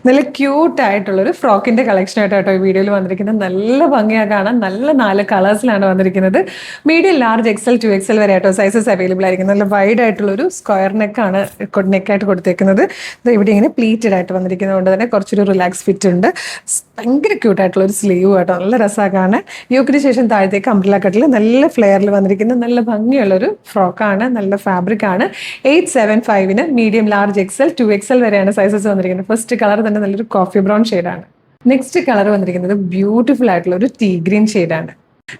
നല്ല ക്യൂട്ടായിട്ടുള്ളൊരു ഫ്രോക്കിൻ്റെ കളക്ഷനായിട്ട് കേട്ടോ ഈ വീഡിയോയിൽ വന്നിരിക്കുന്നത്. നല്ല ഭംഗിയാണ് കാണാൻ. നല്ല 4 കളേഴ്സിലാണ് വന്നിരിക്കുന്നത്. മീഡിയം, ലാർജ്, എക്സൽ, 2XL വരെ ആയിട്ടോ സൈസസ് അവൈലബിൾ ആയിരിക്കും. നല്ല വൈഡ് ആയിട്ടുള്ളൊരു സ്ക്വയർ നെക്കാണ് നെക്കായിട്ട് കൊടുത്തേക്കുന്നത്. ഇത് ഇവിടെ ഇങ്ങനെ പ്ലീറ്റഡ് ആയിട്ട് വന്നിരിക്കുന്നത് കൊണ്ട് തന്നെ കുറച്ചൊരു റിലാക്സ് ഫിറ്റ് ഉണ്ട്. ഭയങ്കര ക്യൂട്ടായിട്ടുള്ളൊരു സ്ലീവ് കേട്ടോ. നല്ല രസമാണ് കാണാൻ. യോക്കിന് ശേഷം താഴത്തേക്ക് അംബ്രല കട്ടിൽ നല്ല ഫ്ലെയറിൽ വന്നിരിക്കുന്ന നല്ല ഭംഗിയുള്ളൊരു ഫ്രോക്കാണ്. നല്ല ഫാബ്രിക് ആണ്. 875-ന് മീഡിയം, ലാർജ്, എക്സൽ, 2XL വരെയാണ് സൈസസ് വന്നിരിക്കുന്നത്. ഫസ്റ്റ് കളർ തന്നെ നല്ലൊരു കോഫി ബ്രൗൺ ഷെയ്ഡാണ്. നെക്സ്റ്റ് കളർ വന്നിരിക്കുന്നത് ബ്യൂട്ടിഫുൾ ആയിട്ടുള്ള ഒരു ടീ ഗ്രീൻ ഷെയ്ഡാണ്.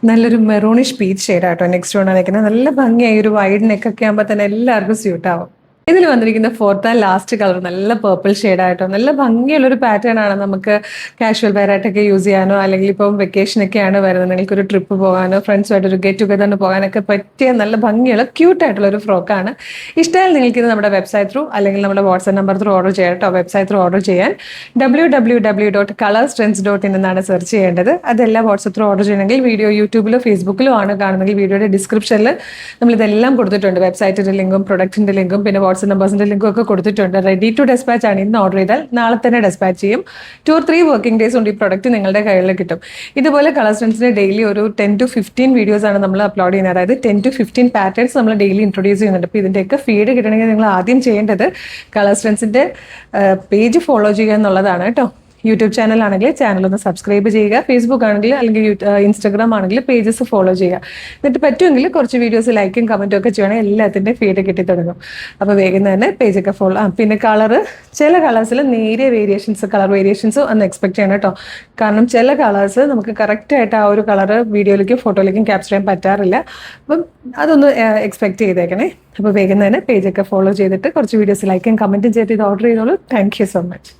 നല്ലൊരു മെറൂണിഷ് പീച്ച് ഷെയ്ഡാട്ടോ നെക്സ്റ്റ് വന്നിരിക്കുന്നത്. നല്ല ഭംഗിയായി ഒരു വൈഡ് നെക്കൊക്കെ ആകുമ്പോൾ തന്നെ എല്ലാവർക്കും സ്യൂട്ട് ആവും. ഇതിൽ വന്നിരിക്കുന്ന ഫോർത്ത് ആൻഡ് ലാസ്റ്റ് കളർ നല്ല പേർപ്പിൾ ഷെയ്ഡായിട്ടോ നല്ല ഭംഗിയുള്ളൊരു പാറ്റേൺ ആണ്. നമുക്ക് കാഷ്വൽ വെയർ ആയിട്ടൊക്കെ യൂസ് ചെയ്യാനോ അല്ലെങ്കിൽ ഇപ്പം വെക്കേഷനൊക്കെയാണ് വരുന്നത്, നിങ്ങൾക്കൊരു ട്രിപ്പ് പോകാനോ ഫ്രണ്ട്സുമായിട്ടൊരു ഗെറ്റ് ടുഗദറിന് പോകാനൊക്കെ പറ്റിയ നല്ല ഭംഗിയുള്ള ക്യൂട്ടായിട്ടുള്ള ഒരു ഫ്രോക്കാണ്. ഇഷ്ടമായാൽ നിങ്ങൾക്കിത് നമ്മുടെ വെബ്സൈറ്റ് ത്രൂ അല്ലെങ്കിൽ നമ്മുടെ വാട്സ്ആപ്പ് നമ്പർ ത്രൂ ഓർഡർ ചെയ്യാം കേട്ടോ. വെബ്സൈറ്റ് ത്രൂ ഓർഡർ ചെയ്യാൻ www.colorstrends.in എന്നാണ് സെർച്ച് ചെയ്യേണ്ടത്. അതെല്ലാം വാട്സ്ആപ്പ് ത്രൂ ഓർഡർ ചെയ്യണമെങ്കിൽ വീഡിയോ യൂട്യൂബിലോ ഫേസ്ബുക്കിലോ ആണ് കാണുന്നെങ്കിൽ വീഡിയോയുടെ ഡിസ്ക്രിപ്ഷനിൽ നമ്മളിതെല്ലാം കൊടുത്തിട്ടുണ്ട്. വെബ്സൈറ്റിൻ്റെ ലിങ്കും പ്രൊഡക്റ്റിൻ്റെ ലിങ്കും പിന്നെ വാട്സ്ആപ്പ് നമ്പേഴ്സിൻ്റെ ലിങ്കും ഒക്കെ കൊടുത്തിട്ടുണ്ട്. റെഡി ടു ഡെസ്പാച്ച് ആണ്. ഇന്ന് ഓർഡർ ചെയ്താൽ നാളെ തന്നെ ഡെസ്പാച്ച് ചെയ്യും. 2 or 3 വർക്കിംഗ് ഡേയ്സ് കൊണ്ട് ഈ പ്രൊഡക്റ്റ് നിങ്ങളുടെ കയ്യിൽ കിട്ടും. ഇതുപോലെ കളർ സ്ട്രെൻസിൻ്റെ ഡെയിലി ഒരു 10 to 15 വീഡിയോസ് ആണ് നമ്മൾ അപ്ലോഡ് ചെയ്യുന്നത്. അതായത് 10 to 15 പാറ്റേൺസ് നമ്മൾ ഡെയിലി ഇൻട്രൊഡ്യൂസ് ചെയ്യുന്നുണ്ട്. അപ്പോൾ ഇതിൻ്റെയൊക്കെ ഫീഡ് കിട്ടണമെങ്കിൽ നിങ്ങൾ ആദ്യം ചെയ്യേണ്ടത് കളർ സ്ട്രെൻസിൻ്റെ പേജ് ഫോളോ ചെയ്യുക എന്നുള്ളതാണ് കേട്ടോ. യൂട്യൂബ് ചാനൽ ആണെങ്കിൽ ചാനലൊന്ന് സബ്സ്ക്രൈബ് ചെയ്യുക. ഫേസ്ബുക്ക് ആണെങ്കിൽ അല്ലെങ്കിൽ ഇൻസ്റ്റാഗ്രാം ആണെങ്കിൽ പേജസ് ഫോളോ ചെയ്യുക. എന്നിട്ട് പറ്റുമെങ്കിൽ കുറച്ച് വീഡിയോസ് ലൈക്കും കമൻറ്റും ഒക്കെ ചെയ്യണമെങ്കിൽ എല്ലാത്തിൻ്റെ ഫീഡ് കിട്ടി തുടങ്ങും. അപ്പോൾ വേഗം തന്നെ പേജൊക്കെ ഫോളോ. പിന്നെ കളറ് ചില കളേഴ്സിൽ നേരിയ കളർ വേരിയേഷൻസ് ഒന്ന് എക്സ്പെക്ട് ചെയ്യണം കേട്ടോ. കാരണം ചില കളേഴ്സ് നമുക്ക് കറക്റ്റായിട്ട് ആ ഒരു കളറ് വീഡിയോയിലേക്കും ഫോട്ടോയിലേക്കും ക്യാപ്ചർ ചെയ്യാൻ പറ്റാറില്ല. അപ്പം അതൊന്ന് എക്സ്പെക്ട് ചെയ്തേക്കണേ. അപ്പോൾ വേഗം തന്നെ പേജൊക്കെ ഫോളോ ചെയ്തിട്ട് കുറച്ച് വീഡിയോസ് ലൈക്കും കമൻറ്റും ചെയ്തിട്ട് ഇത് ഓർഡർ ചെയ്തോളൂ. Thank you so much.